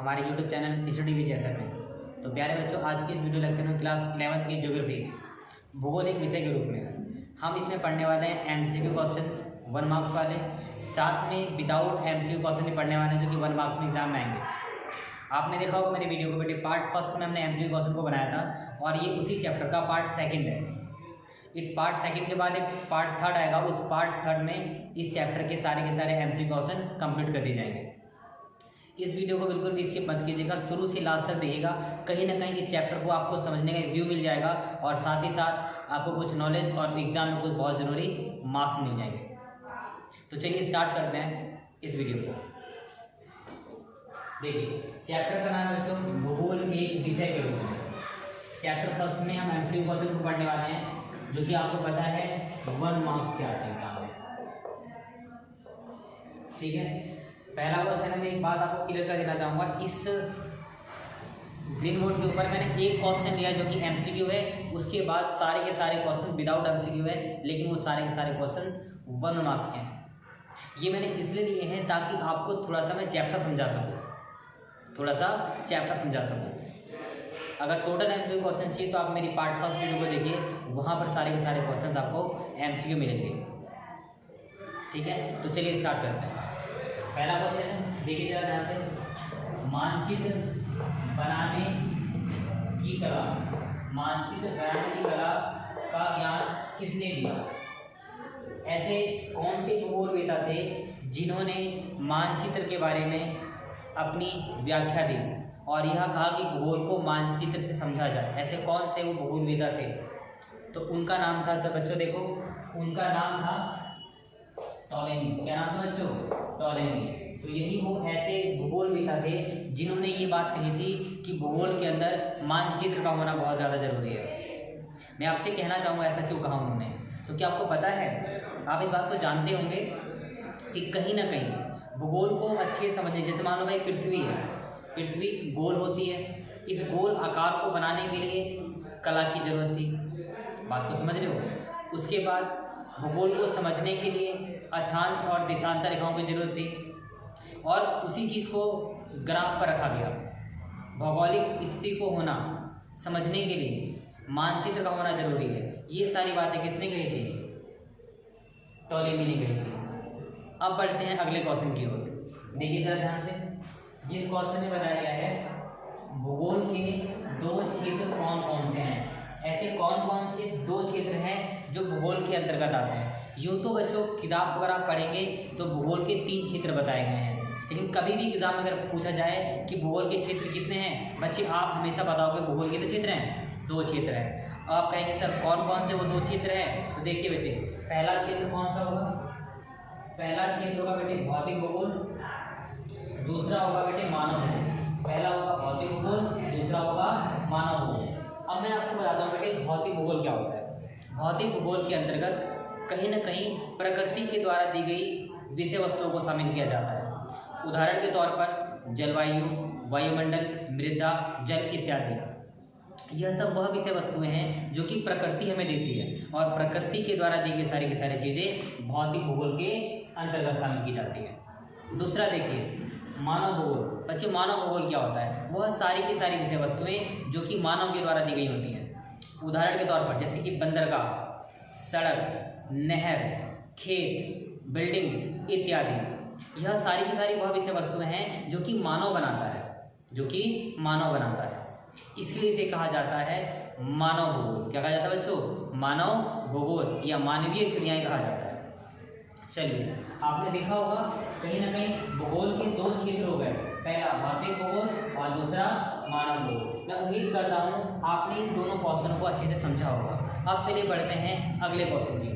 हमारे YouTube channel study with जैसर में। तो प्यारे बच्चों, आज की इस वीडियो लेक्चर में क्लास 11th की ज्योग्राफी भूगोल एक विषय के रूप में हम इसमें पढ़ने वाले हैं MCQ क्वेश्चंस 1 मार्क्स वाले, साथ में विदाउट MCQ क्वेश्चन भी पढ़ने वाले हैं जो कि 1 मार्क्स में एग्जाम में आएंगे। आपने देखा होगा मेरे वीडियो को बेटे, पार्ट फर्स्ट में हमने MCQ क्वेश्चन को बनाया था और ये उसी चैप्टर का पार्ट सेकंड है। एक पार्ट सेकंड के बाद एक पार्ट थर्ड आएगा, उस पार्ट थर्ड में इस चैप्टर के सारे MCQ क्वेश्चन कंप्लीट कर दिए जाएंगे। इस वीडियो को बिल्कुल भी स्किप मत कीजिएगा, शुरू से लास्ट तक देखिएगा। कहीं ना कहीं इस चैप्टर को आपको समझने का व्यू मिल जाएगा और साथ ही साथ आपको कुछ नॉलेज और एग्जाम में कुछ बहुत ज़रूरी मार्क्स मिल जाएंगे। तो चलिए स्टार्ट करते हैं इस वीडियो को। देखिए, चैप्टर का नाम बच्चों भूगोल एक विषय के रूप में। चैप्टर फर्स्ट में हम MCQ क्वेश्चन को पढ़ने वाले हैं जो कि आपको पता है 1 मार्क्स के आते हैं एग्जाम में। ठीक है, पहला क्वेश्चन है। मैं एक बात आपको क्लियर कर देना चाहूँगा, इस ग्रीन बोर्ड के ऊपर मैंने एक क्वेश्चन लिया जो कि MCQ है, उसके बाद सारे के सारे क्वेश्चन विदाउट MCQ है, लेकिन वो सारे के सारे क्वेश्चंस 1 मार्क्स के हैं। ये मैंने इसलिए लिए हैं ताकि आपको थोड़ा सा मैं चैप्टर समझा सकूँ, अगर टोटल MCQ क्वेश्चन चाहिए तो आप मेरी पार्ट फर्स्ट वीडियो को देखिए, वहाँ पर सारे के सारे क्वेश्चन आपको MCQ मिलेंगे। ठीक है, तो चलिए स्टार्ट करते हैं। पहला क्वेश्चन है, देखिए जरा ध्यान से। मानचित्र बनाने की कला का ज्ञान किसने दिया? ऐसे कौन से भूगोलवेत्ता थे जिन्होंने मानचित्र के बारे में अपनी व्याख्या दी और यह कहा कि भूगोल को मानचित्र से समझा जाए? ऐसे कौन से वो भूगोलवेत्ता थे? तो उनका नाम था, सब बच्चों देखो, उनका नाम था टॉलेमी। क्या नाम था बच्चों? टॉलेमी। तो यही वो ऐसे भूगोलवेत्ता थे जिन्होंने ये बात कही थी कि भूगोल के अंदर मानचित्र का होना बहुत ज़्यादा जरूरी है। मैं आपसे कहना चाहूँगा ऐसा क्यों कहा उन्होंने, तो क्या आपको पता है, आप इस बात को जानते होंगे कि कहीं ना कहीं भूगोल को अच्छे से समझने, जैसे मान लो भाई पृथ्वी है, पृथ्वी गोल होती है, इस गोल आकार को बनाने के लिए कला की जरूरत थी। बात को समझ रहे हो? उसके बाद भूगोल को समझने के लिए अक्षांश और देशांतर रेखाओं की जरूरत थी और उसी चीज़ को ग्राफ पर रखा गया। भौगोलिक स्थिति को होना समझने के लिए मानचित्र का होना जरूरी है। ये सारी बातें किसने कही थी? टॉलेमी ने कही थी। अब बढ़ते हैं अगले क्वेश्चन की ओर। देखिए जरा ध्यान से, जिस क्वेश्चन में बताया गया है भूगोल के 2 क्षेत्र कौन कौन से हैं? ऐसे कौन कौन से 2 क्षेत्र हैं जो भूगोल के अंतर्गत आते हैं? यूँ तो बच्चों किताब वगैरह पढ़ेंगे तो भूगोल के 3 क्षेत्र बताए गए हैं, लेकिन कभी भी एग्जाम में अगर पूछा जाए कि भूगोल के क्षेत्र कितने हैं, बच्चे आप हमेशा बताओगे भूगोल के तो क्षेत्र हैं 2 क्षेत्र हैं। आप कहेंगे सर कौन कौन से वो 2 क्षेत्र हैं? तो देखिए बच्चे, पहला क्षेत्र कौन सा होगा? पहला क्षेत्र होगा बेटे भौतिक भूगोल, दूसरा होगा बेटे मानव भूगोल। पहला होगा भौतिक भूगोल, दूसरा होगा मानव भूगोल। अब मैं आपको बताता हूँ बेटे भौतिक भूगोल क्या होता है। भौतिक भूगोल के अंतर्गत कहीं न कहीं प्रकृति के द्वारा दी गई विषय वस्तुओं को शामिल किया जाता है। उदाहरण के तौर पर जलवायु, वायुमंडल, मृदा, जल इत्यादि। यह सब वह विषय वस्तुएं हैं जो कि प्रकृति हमें देती है और प्रकृति के द्वारा दी गई सारी की सारी चीज़ें भौतिक भूगोल के अंतर्गत शामिल की जाती है। दूसरा देखिए मानव भूगोल। बच्चों मानव भूगोल क्या होता है? वह सारी की सारी विषय वस्तुएं जो कि मानव के द्वारा दी गई होती हैं। उदाहरण के तौर पर जैसे कि बंदरगाह, सड़क, नहर, खेत, बिल्डिंग्स इत्यादि। यह सारी की सारी वह विषय वस्तुएं हैं जो कि मानव बनाता है, इसलिए इसे कहा जाता है मानव भूगोल। क्या कहा जाता है बच्चों? मानव भूगोल या मानवीय क्रियाएं कहा जाता है। चलिए, आपने देखा होगा कहीं ना कहीं भूगोल के 2 क्षेत्र हो गए, पहला भौतिक भूगोल और दूसरा मानव भूगोल। मैं उम्मीद करता हूँ आपने इन दोनों क्वेश्चन को अच्छे से समझा होगा। अब चलिए बढ़ते हैं अगले क्वेश्चन की ओर।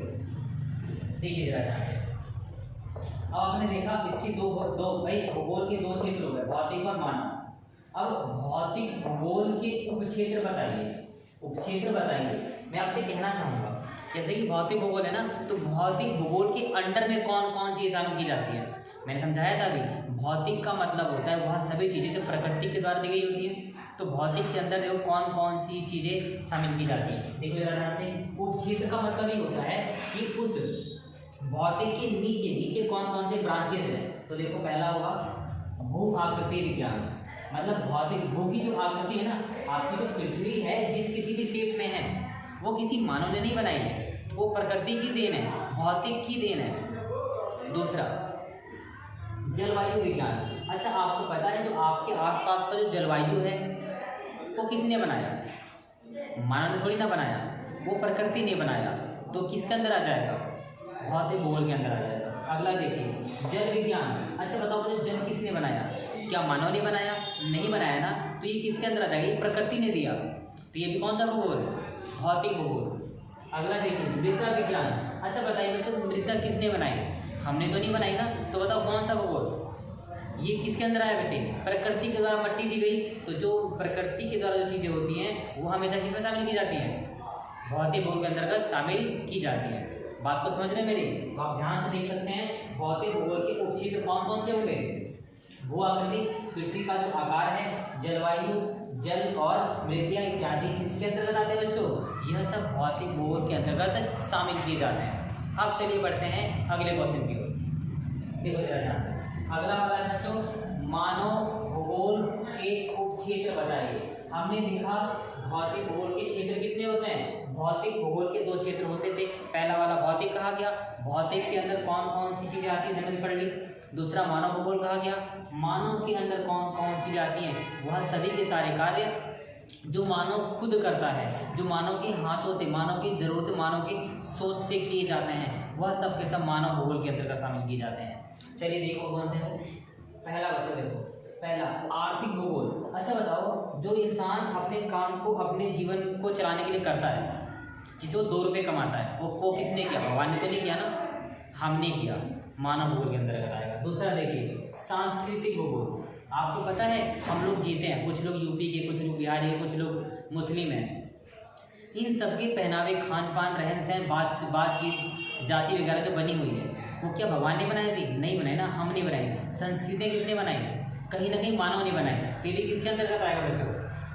देखिए जरा, अब आपने देखा इसकी दो भाई भूगोल के 2 क्षेत्र हो गए, भौतिक और मानव। अब भौतिक भूगोल के उपक्षेत्र बताइए। मैं आपसे कहना चाहूँगा, जैसे कि भौतिक भूगोल है ना, तो भौतिक भूगोल के अंडर में कौन कौन चीज़ शामिल की जाती है? मैंने समझाया था अभी, भौतिक का मतलब होता है वह सभी चीज़ें जो प्रकृति के द्वारा दी गई होती है। तो भौतिक के अंदर देखो कौन कौन सी चीज़ें शामिल की जाती हैं। देखो जरा ध्यान से, उपक्षेत्र का मतलब ये होता है कि उस भौतिक के नीचे कौन कौन से ब्रांचेज हैं। तो देखो पहला होगा भू आकृति विज्ञान, मतलब भौतिक भू की जो आकृति है ना, आपकी जो पृथ्वी है जिस किसी भी शेप में है वो किसी मानव ने नहीं बनाई है, वो प्रकृति की देन है, भौतिक की देन है। दूसरा जलवायु विज्ञान। अच्छा, आपको पता है जो आपके आसपास का जो जलवायु है वो किसने बनाया? मानव ने थोड़ी ना बनाया, वो प्रकृति ने बनाया। तो किसके अंदर आ जाएगा? भौतिक भूगोल के अंदर आ जाएगा। अगला देखिए जल विज्ञान। अच्छा बताओ मुझे, जल किसने बनाया? क्या मानव ने बनाया? नहीं बनाया ना, तो ये किसके अंदर आ जाएगा? ये प्रकृति ने दिया, तो ये भी कौन सा भूगोल? भौतिक भूगोल। अगला देखिए मृदा विज्ञान। अच्छा बताइए बच्चों, मृदा किसने बनाई? हमने तो नहीं बनाई ना, तो बताओ कौन सा भूगोल? ये किसके अंदर आया बेटे? प्रकृति के द्वारा मट्टी दी गई। तो जो प्रकृति के द्वारा जो चीज़ें होती हैं वो हमेशा किसमें शामिल की जाती हैं? भौतिक भूगोल के अंतर्गत शामिल की जाती है। बात को समझ रहे मेरी? तो आप ध्यान से देख सकते हैं भौतिक भूगोल के उपक्षेत्र कौन कौन से होंगे? भू आकृति, पृथ्वी का जो आकार है, जलवायु, जल और मृदा इत्यादि किसके अंतर्गत आते हैं बच्चों? यह सब भौतिक भूगोल के अंतर्गत शामिल किए जाते हैं। अब चलिए बढ़ते हैं अगले क्वेश्चन की ओर। देखो जरा ध्यान से, अगला वाला है बच्चों मानव भूगोल के उपक्षेत्र बताइए। हमने देखा भौतिक भूगोल के क्षेत्र कितने होते हैं? भौतिक भूगोल के दो क्षेत्र होते थे। पहला वाला भौतिक कहा गया, भौतिक के अंदर कौन कौन सी चीजें आती हैं हमने पढ़ ली। दूसरा मानव भूगोल कहा गया, मानव के अंदर कौन कौन चीजें आती हैं, वह सभी के सारे कार्य जो मानव खुद करता है, जो मानव के हाथों से, मानव की जरूरत, मानव की सोच से किए जाते हैं, वह सब के सब मानव भूगोल के अंतर्गत शामिल किए जाते हैं। चलिए देखो कौन से हैं। पहला बच्चों देखो, पहला आर्थिक भूगोल। अच्छा बताओ, जो इंसान अपने काम को, अपने जीवन को चलाने के लिए करता है, जिसे वो 2 रुपये कमाता है, वो किसने किया? भगवान ने तो नहीं किया ना, हमने किया। मानव भूगोल के अंतर्गत आएगा। दूसरा देखिए सांस्कृतिक भूगोल। आपको पता है हम लोग जीते हैं, कुछ लोग यूपी के, कुछ लोग बिहार के, कुछ लोग मुस्लिम हैं। इन सबके पहनावे, खान पान, रहन सहन, बातचीत, जाति वगैरह जो बनी हुई है वो क्या भगवान ने बनाई थी? नहीं बनाई ना, हमने बनाई। संस्कृतियाँ किसने बनाई? कहीं ना कहीं मानव ने बनाई। तो ये भी किसके अंतर्गत आएगा बच्चों?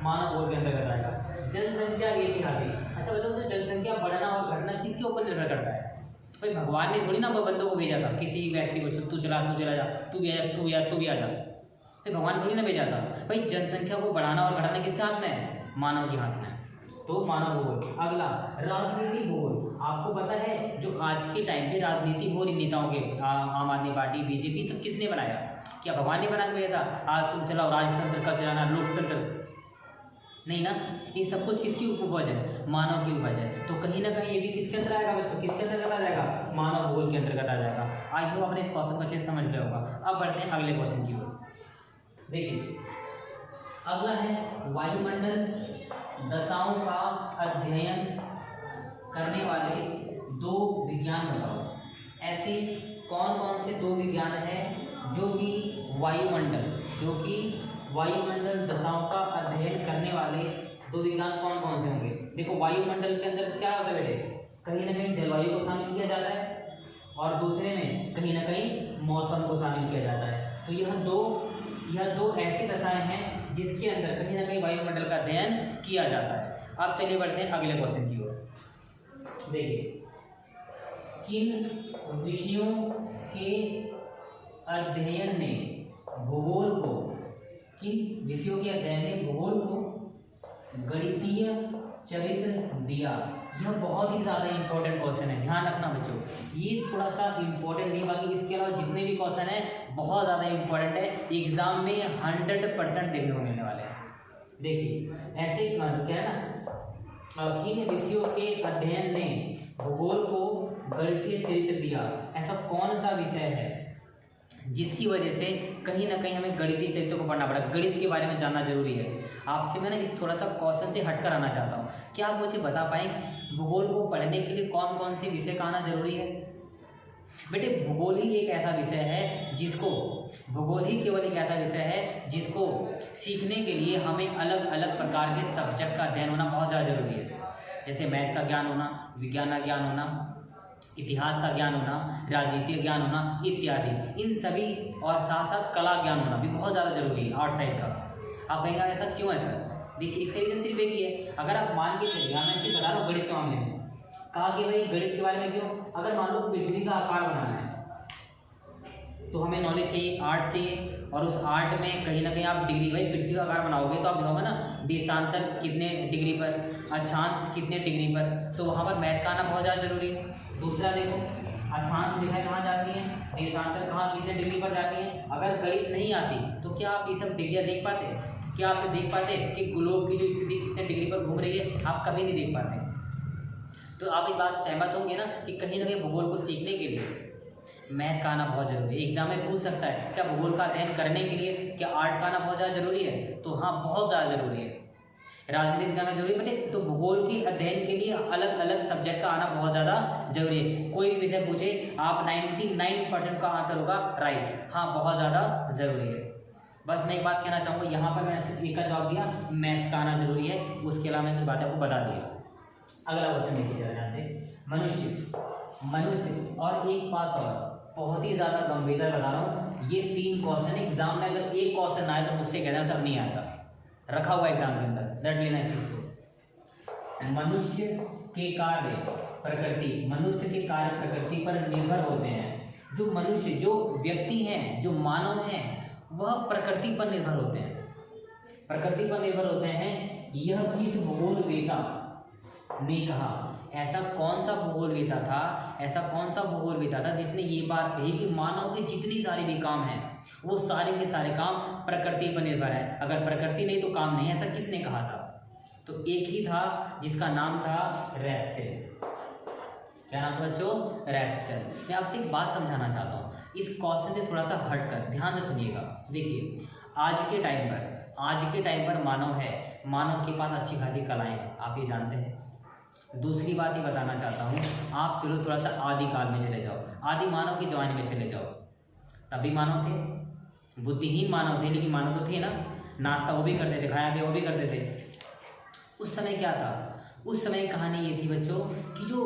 मानव भूगोल के अंतर्गत आएगा। जनसंख्या ऐतिहासिक। अच्छा बताओ, तो जनसंख्या बढ़ना और घटना किसके ऊपर निर्भर करता है? भाई भगवान ने थोड़ी ना बंदों को भेजा था, किसी व्यक्ति को तू चला जा, तू भी आ जा। भाई भगवान थोड़ी ना भेजा था। भाई जनसंख्या को बढ़ाना और घटाना किसके हाथ में है? मानव के हाथ में है। तो मानव भूगोल। अगला राजनीति भूगोल। आपको पता है जो आज के टाइम पे राजनीति हो रही नेताओं के, आम आदमी पार्टी, बीजेपी, सब किसने बनाया? क्या भगवान ने बना के था? आज तुम चलाओ राजतंत्र का चलाना, लोकतंत्र नहीं ना, ये सब कुछ किसकी उपज है? मानव की उपज है। तो कहीं ना कहीं ये भी किसके अंदर आएगा बच्चों? किसके अंतर्गत आ जाएगा? मानव भूगोल के अंतर्गत आ जाएगा। आई होप आपने इस क्वेश्चन को अच्छे से समझ लिया होगा। अब बढ़ते हैं अगले क्वेश्चन की ओर। देखिए अगला है वायुमंडल दशाओं का अध्ययन करने वाले 2 विज्ञान बताओ। ऐसे कौन कौन से 2 विज्ञान हैं जो कि वायुमंडल दशाओं का अध्ययन करने वाले 2 विज्ञान कौन कौन से होंगे? देखो वायुमंडल के अंदर क्या होता है बेटे? कहीं ना कहीं जलवायु को शामिल किया जाता है और दूसरे में कहीं ना कहीं मौसम को शामिल किया जाता है। तो यह दो ऐसी दशाएं हैं जिसके अंदर कहीं ना कहीं वायुमंडल का अध्ययन किया जाता है। अब चलिए बढ़ते हैं अगले क्वेश्चन की ओर। देखिए किन विषयों के अध्ययन ने भूगोल को गणितीय चरित्र दिया? यह बहुत ही ज़्यादा इंपॉर्टेंट क्वेश्चन है, ध्यान रखना बच्चों। ये थोड़ा सा इंपॉर्टेंट नहीं, बाकी इसके अलावा जितने भी क्वेश्चन हैं बहुत ज़्यादा इंपॉर्टेंट है, एग्जाम में 100% देखने को मिलने वाले हैं। देखिए ऐसे क्या है ना, किन विषयों के अध्ययन ने भूगोल को गणितीय चरित्र दिया? ऐसा कौन सा विषय है जिसकी वजह से कहीं ना कहीं हमें गणितीय चरित्र को पढ़ना पड़ा? गणित के बारे में जानना जरूरी है। आपसे मैं ना इस थोड़ा सा क्वेश्चन से हटकर आना चाहता हूँ। क्या आप मुझे बता पाएंगे भूगोल को पढ़ने के लिए कौन कौन से विषय का आना जरूरी है? बेटे भूगोल ही एक ऐसा विषय है जिसको सीखने के लिए हमें अलग अलग प्रकार के सब्जेक्ट का अध्ययन होना बहुत ज़्यादा जरूरी है। जैसे मैथ का ज्ञान होना, विज्ञान का ज्ञान होना, इतिहास का ज्ञान होना, राजनीति ज्ञान होना इत्यादि, इन सभी और साथ साथ कला ज्ञान होना भी बहुत ज़्यादा जरूरी है आर्ट साइड का। आप कहेंगे ऐसा क्यों है सर? देखिए इसका रीजन सिर्फ एक ही है। अगर आप मान के चलिए, मैं सिर्फ बता रहा हूँ गणित के मामले में, कहा कि भाई गणित के बारे में क्यों? अगर मान लो पृथ्वी का आकार बनाना है तो हमें नॉलेज चाहिए, आर्ट चाहिए, और उस आर्ट में कहीं ना कहीं आप डिग्री, भाई पृथ्वी का आकार बनाओगे तो आप दिखाओगे ना देशांतर कितने डिग्री पर, अक्षांश कितने डिग्री पर, तो वहाँ पर मैथ का आना बहुत ज़्यादा जरूरी है। दूसरा देखो, अक्षांश दिखाई कहाँ जाती है, देशांतर कहाँ कितने डिग्री पर जाती है। अगर गणित नहीं आती तो क्या आप ये सब डिग्रियाँ देख पाते? क्या आप देख पाते कि ग्लोब की जो स्थिति कितने डिग्री पर घूम रही है? आप कभी नहीं देख पाते। तो आप इस बात से सहमत होंगे ना कि कहीं ना कहीं भूगोल को सीखने के लिए मैथ का आना बहुत जरूरी है। एग्जाम में पूछ सकता है क्या भूगोल का अध्ययन करने के लिए क्या आर्ट का आना बहुत ज़्यादा जरूरी है? तो हाँ, बहुत ज़्यादा जरूरी है। राजनीति विज्ञान में जरूरी है बेटे, तो भूगोल के अध्ययन के लिए अलग अलग सब्जेक्ट का आना बहुत ज़्यादा जरूरी है। कोई भी विषय पूछे आप 99% का आंसर होगा राइट। हाँ, बहुत ज़्यादा जरूरी है। बस मैं एक बात कहना चाहूँगा, यहाँ पर मैंने सिर्फ एक का जवाब दिया, मैथ्स का आना जरूरी है, उसके अलावा मैंने बात आपको बता दी। अगला क्वेश्चन देखिए जरा ध्यान से। मनुष्य और एक बात और बहुत ही ज़्यादा गंभीरता बता रहा हूँ, ये 3 क्वेश्चन एग्जाम में अगर एक क्वेश्चन आए तो मुझसे कहना सब नहीं आता, रखा हुआ एग्जाम के अंदर, रट लेना इस चीज़ को। मनुष्य के कार्य प्रकृति पर निर्भर होते हैं। जो मनुष्य, जो व्यक्ति हैं, जो मानव हैं, वह प्रकृति पर निर्भर होते हैं। प्रकृति पर निर्भर होते हैं, यह किस भूगोलवेता ने कहा? ऐसा कौन सा भूगोलवेता था जिसने ये बात कही कि मानव के जितनी सारे भी काम हैं वो सारे के सारे काम प्रकृति पर निर्भर है, अगर प्रकृति नहीं तो काम नहीं। ऐसा किसने कहा था? तो एक ही था जिसका नाम था रैटसेल। क्या नाम था बच्चों? रैटसेल। मैं आपसे एक बात समझाना चाहता हूँ, इस क्वेश्चन से थोड़ा सा हटकर ध्यान से सुनिएगा। देखिए, आज के टाइम पर मानव के पास अच्छी खासी कलाएं हैं, आप ये जानते हैं। दूसरी बात ये बताना चाहता हूँ, आप चलो थोड़ा सा आदिकाल में चले जाओ, आदि मानव के जमाने में चले जाओ, तब भी मानव थे, बुद्धिहीन मानव थे, लेकिन मानव तो थे ना। नाश्ता वो भी करते थे, खाया पिया वो भी करते थे। उस समय क्या था? उस समय कहानी ये थी बच्चों कि जो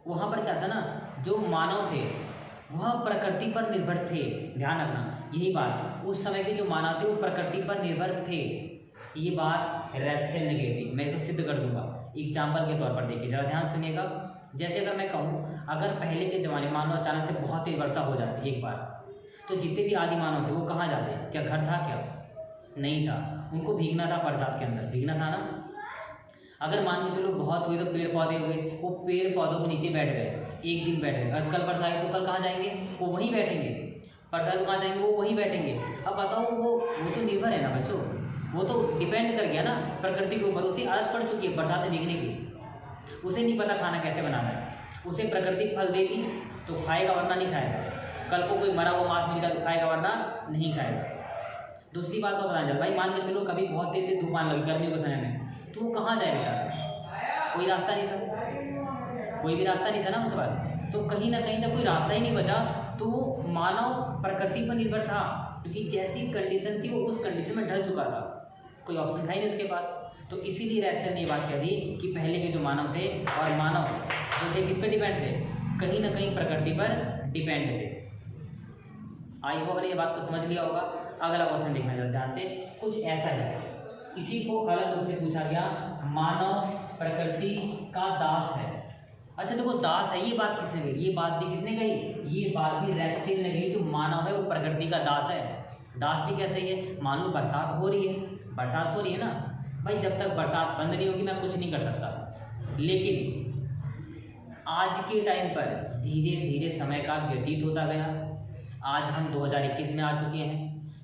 वहाँ पर क्या था ना, जो मानव थे वह प्रकृति पर निर्भर थे। ध्यान रखना यही बात, उस समय के जो मानव थे वो प्रकृति पर निर्भर थे। ये बात रैटसेल ने कही थी, मैं तो सिद्ध कर दूंगा एग्जाम्पल के तौर पर। देखिए जरा ध्यान सुनिएगा। जैसे अगर मैं कहूँ, अगर पहले के ज़माने मानव अचानक से बहुत तेज वर्षा हो जाती एक बार, तो जितने भी आदि मानव थे वो कहाँ जाते? क्या घर था? क्या नहीं था। उनको भीगना था, बरसात के अंदर भीगना था ना। अगर मान के चलो बहुत हुई तो पेड़ पौधे हुए, वो पेड़ पौधों के नीचे बैठ गए, एक दिन बैठ गए, और कल बरसात आई तो कल कहाँ जाएंगे? वो वहीं बैठेंगे। बरसात कहाँ जाएंगे? वो वहीं बैठेंगे। अब बताओ, वो तो निर्भर है ना बच्चों, वो तो डिपेंड कर गया ना प्रकृति के ऊपर। उसे आदत पड़ चुकी है बरसात में भीगने की, उसे नहीं पता खाना कैसे बनाना है। उसे प्रकृति फल देगी तो खाएगा, वरना नहीं खाएगा। कल को कोई मरा हुआ मांस मिलेगा तो खाएगा, वरना नहीं खाएगा। दूसरी बात तो बताना, भाई मान के चलो कभी बहुत तेज धूप आने लगी गर्मी के समय में, तो वो कहाँ जाएगा? कोई रास्ता नहीं था, कोई भी रास्ता नहीं था ना उनके पास। तो कहीं ना कहीं जब कोई रास्ता ही नहीं बचा तो वो मानव प्रकृति पर निर्भर था, क्योंकि जैसी कंडीशन थी वो उस कंडीशन में ढल चुका था, कोई ऑप्शन था ही नहीं उसके पास। तो इसीलिए रैटसेल ने ये बात कह दी कि पहले के जो मानव थे और मानव जो थे किस पे डिपेंड थे? कहीं ना कहीं प्रकृति पर डिपेंड थे। आई होप आपने ये बात को समझ लिया होगा। अगला क्वेश्चन देखना जरा ध्यान से, कुछ ऐसा है, इसी को अलग रूप से पूछा गया, मानव प्रकृति का दास है। अच्छा देखो, दास है, ये बात किसने कही? ये बात भी किसने कही? ये बात भी रैटसेल ने कही। जो मानव है वो प्रकृति का दास है। दास भी कैसे है? मान लो बरसात हो रही है ना भाई, जब तक बरसात बंद नहीं होगी मैं कुछ नहीं कर सकता। लेकिन आज के टाइम पर धीरे धीरे समय का व्यतीत होता गया। आज हम 2021 में आ चुके हैं,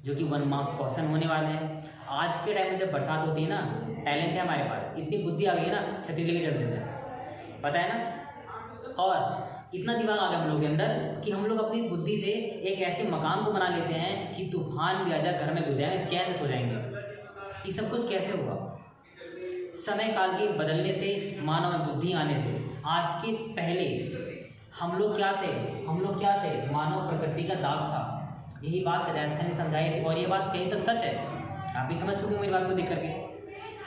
जो कि 1 मार्क्स क्वेश्चन होने वाले हैं। आज के टाइम में जब बरसात होती है ना, टैलेंट है हमारे पास, इतनी बुद्धि आ गई है ना, छतरी लेके चलते थे, पता है ना। और इतना दिमाग आ गया हम लोग के अंदर कि हम लोग अपनी बुद्धि से एक ऐसे मकान को बना लेते हैं कि तूफान भी आ जाए घर में घुस जाएंगे, चैन से सो जाएंगे। ये सब कुछ कैसे हुआ? समय काल के बदलने से, मानव में बुद्धि आने से। आज के पहले हम लोग क्या थे? मानव प्रकृति का दास था। यही बात रैटसेल ने समझाई थी, और ये बात कहीं तक सच है, आप भी समझ चुके हो मेरी बात को देख करके।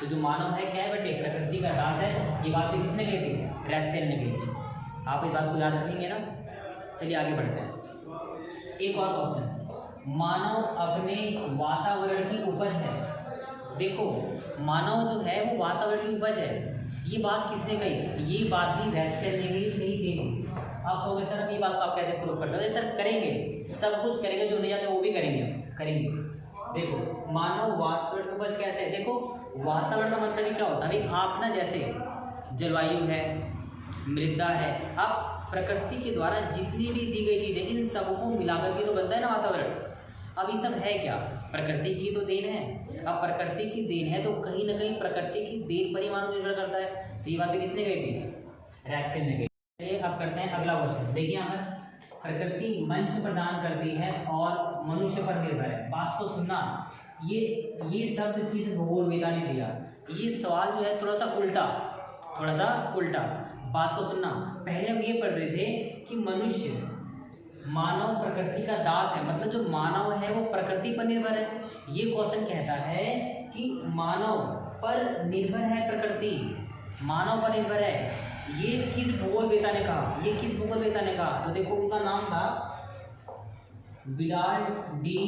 तो जो मानव है क्या है बेटे? प्रकृति का दास है। ये बात भी किसने कही थी? रैटसेल ने कही थी। आप इस बात को याद रखेंगे ना। चलिए आगे बढ़ते हैं। एक और क्वेश्चन, मानव अपने वातावरण की उपज है। देखो, मानव जो है वो वातावरण की उपज है। ये बात किसने कही? ये बात भी रैटसेल ने कही थी। आप कहोगे सर ये बात को आप कैसे प्रूव करते हो? सर करेंगे, सब कुछ करेंगे, जो नहीं जाते वो भी करेंगे। करेंगे। देखो मानव वातावरण का उपज कैसे है, देखो वातावरण का मतलब ही क्या होता है भाई, आप ना जैसे जलवायु है, मृदा है, अब प्रकृति के द्वारा जितनी भी दी गई चीज़ें इन सबको मिलाकर के तो बनता है ना वातावरण। अब ये सब है क्या, प्रकृति की तो देन है। अब प्रकृति की देन है तो कहीं ना कहीं प्रकृति की देन पर ही मानव निर्भर करता है। तो ये बात भी किसने कही थी, रैसेल ने कही। अब करते हैं अगला क्वेश्चन। देखिए यहाँ पर प्रकृति मंच प्रदान करती है और मनुष्य पर निर्भर है। बात को सुनना, ये शब्द किस भूगोलवेता ने दिया, ये सवाल जो है थोड़ा सा उल्टा। बात को सुनना, पहले हम ये पढ़ रहे थे कि मनुष्य मानव प्रकृति का दास है, मतलब जो मानव है वो प्रकृति पर निर्भर है। ये क्वेश्चन कहता है कि मानव पर निर्भर है प्रकृति, मानव पर निर्भर है। ये किस भूगोलवेता ने कहा, तो देखो उनका नाम था विडाल डी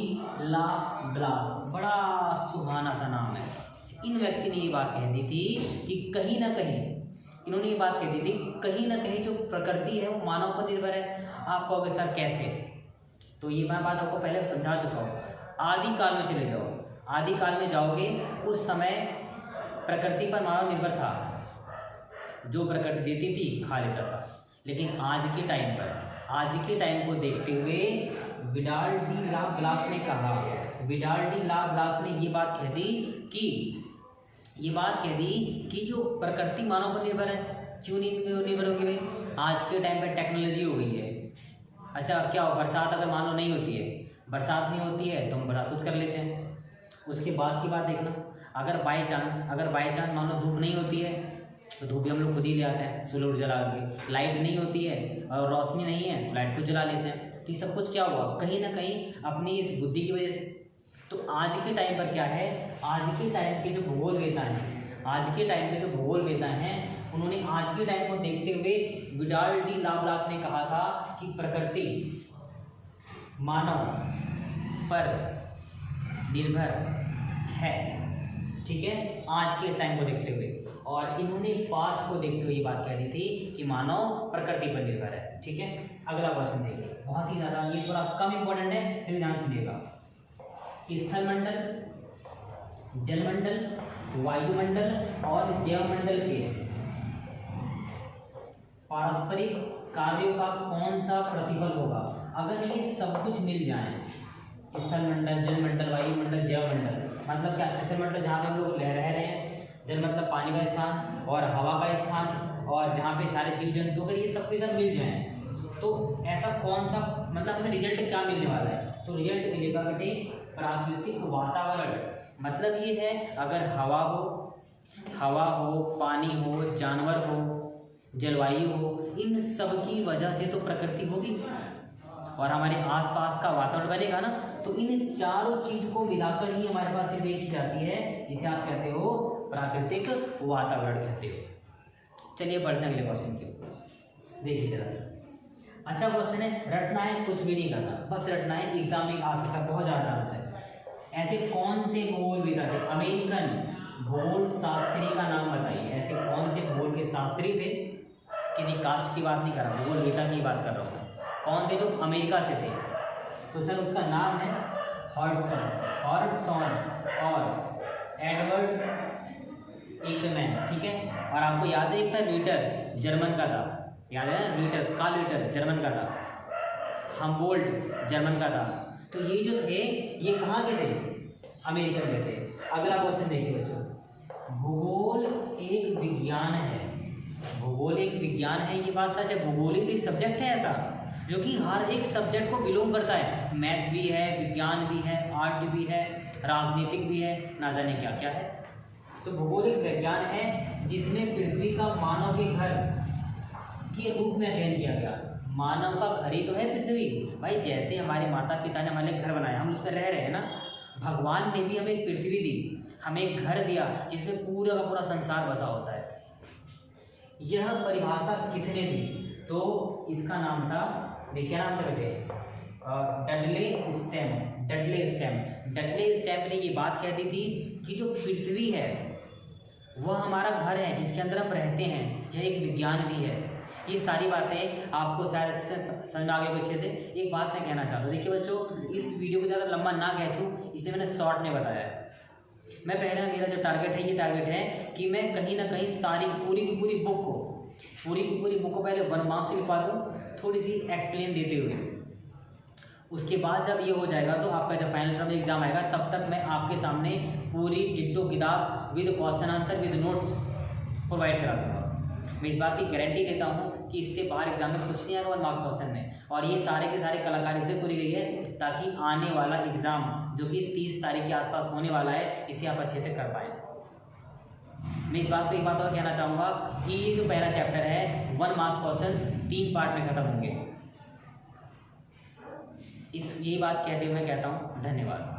ला ब्लास, बड़ा सुहाना सा नाम है। इन व्यक्ति ने ये बात कह दी थी कि कहीं ना कहीं जो प्रकृति है वो मानव पर निर्भर है। आप कहोगे सर कैसे, तो ये मैं बात आपको पहले समझा चुका हूँ। आदि काल में चले जाओ, आदि काल में जाओगे, उस समय प्रकृति पर मानव निर्भर था, जो प्रकृति देती थी खा लेता था। लेकिन आज के टाइम को देखते हुए विडाल डी ला ब्लास ने ये बात कह दी कि जो प्रकृति मानव पर निर्भर है। क्यों नहीं निर्भर होगी भाई, आज के टाइम पर टेक्नोलॉजी हो गई है। अच्छा क्या हो, बरसात अगर मान लो नहीं होती है तो हम बरसात खुद कर लेते हैं। उसके बाद की बात देखना, अगर बाई चांस मान लो धूप नहीं होती है तो धूप भी हम लोग खुद ही ले आते हैं सोलर ऊर्जा लगा के। लाइट नहीं होती है और रोशनी नहीं है तो लाइट खुद जला लेते हैं। तो ये सब कुछ क्या हुआ, कहीं ना कहीं अपनी इस बुद्धि की वजह से। तो आज के टाइम पर क्या है, आज के टाइम के जो भूगोलवेता हैं उन्होंने आज के टाइम को देखते हुए विडाल डी ला ब्लास ने कहा था कि प्रकृति मानव पर निर्भर है। ठीक है, आज के इस टाइम को देखते हुए, और इन्होंने पास्ट को देखते हुए ये बात कह दी थी कि मानव प्रकृति पर निर्भर है। ठीक है, अगला क्वेश्चन देखिए, बहुत ही ज़्यादा ये थोड़ा कम इंपॉर्टेंट है, फिर ध्यान सुनिएगा। स्थलमंडल, जलमंडल, वायुमंडल और जैवमंडल के पारस्परिक कार्यों का कौन सा प्रतिफल होगा अगर ये सब कुछ मिल जाए। स्थलमंडल, जलमंडल, वायुमंडल, जैवमंडल, मतलब क्या, स्थलमंडल जहाँ पे हम लोग रह रहे हैं, जल मतलब पानी का स्थान और हवा का स्थान, और जहाँ पे सारे जीव जंतु, अगर ये सब के सब मिल जाएं तो ऐसा कौन सा, मतलब हमें रिजल्ट क्या मिलने वाला है, तो रिजल्ट मिलेगा बेटे प्राकृतिक वातावरण। मतलब ये है अगर हवा हो, पानी हो, जानवर हो, जलवायु हो, इन सब की वजह से तो प्रकृति होगी और हमारे आसपास का वातावरण बनेगा ना। तो इन चारों चीज को मिलाकर ही हमारे पास ये देखी जाती है, जिसे आप कहते हो प्राकृतिक वातावरण कहते हो। चलिए बढ़ते हैं अगले क्वेश्चन की ओर, देखिए जरा सा। अच्छा क्वेश्चन है, रटना है, कुछ भी नहीं करना, बस रटना है, एग्जाम में आ सकता है, बहुत ज़्यादा चांस है। ऐसे कौन से भूगोलवेता थे, अमेरिकन भूगोल शास्त्री का नाम बताइए। ऐसे कौन से भूगोल के शास्त्री थे, किसी कास्ट की बात नहीं कर रहा, भूगोलवेता की बात कर रहा हूँ। कौन थे जो अमेरिका से थे, तो सर उसका नाम है हॉर्डसन और एडवर्ड एकमैन। ठीक है, और आपको याद है एक था रीटर, जर्मन का था, याद है ना, रीटर, कार्ल रीटर जर्मन का था, हम्बोल्ट जर्मन का था। तो ये जो थे ये कहाँ के थे, अमेरिकन के थे। अगला क्वेश्चन देखिए बच्चों, भूगोल एक विज्ञान है, भूगोल एक विज्ञान है, ये बात सच है। भूगोल एक सब्जेक्ट है ऐसा जो कि हर एक सब्जेक्ट को बिलोंग करता है, मैथ भी है, विज्ञान भी है, आर्ट भी है, राजनीतिक भी है, ना जाने क्या क्या है। तो भूगोल एक विज्ञान है जिसमें पृथ्वी का मानव के घर के रूप में अध्ययन किया गया। मानव का घर ही तो है पृथ्वी भाई, जैसे हमारे माता पिता ने हमारे घर बनाया, हम उसमें रह रहे हैं ना, भगवान ने भी हमें एक पृथ्वी दी, हमें एक घर दिया जिसमें पूरा का पूरा संसार बसा होता है। यह परिभाषा किसने दी, तो इसका नाम था, क्या नाम था बेटे, डडले स्टैम्प ने ये बात कह दी थी कि जो पृथ्वी है वह हमारा घर है जिसके अंदर हम रहते हैं, यह एक विज्ञान भी है। ये सारी बातें आपको शायद समझ में आ गई अच्छे से। एक बात मैं कहना चाहता हूँ, देखिए बच्चों, इस वीडियो को ज़्यादा लंबा ना खींचूं इसलिए मैंने शॉर्ट में बताया है। मैं पहले मेरा जो टारगेट है, ये टारगेट है कि मैं कहीं ना कहीं सारी पूरी की पूरी बुक को पहले 1 मार्क्स से लिखवा दूँ, थोड़ी सी एक्सप्लेन देते हुए। उसके बाद जब ये हो जाएगा तो आपका जब फाइनल टर्म एग्जाम आएगा तब तक मैं आपके सामने पूरी डिट्टो किताब with question answer with notes provide करा दूँगा। मैं इस बात की गारंटी देता हूँ कि इससे बाहर एग्जाम में कुछ नहीं आएगा 1 मार्क्स क्वेश्चन में। और ये सारे के सारे कलाकारी इसलिए पूरी गई है ताकि आने वाला एग्ज़ाम जो कि 30 तारीख के आसपास होने वाला है, इसे आप अच्छे से कर पाएँ। मैं इस बात को एक बात और कहना चाहूँगा कि ये जो पहला चैप्टर है 1 मार्क्स क्वेश्चन 3 पार्ट में ख़त्म होंगे। यही बात कहते हुए मैं कहता हूँ धन्यवाद।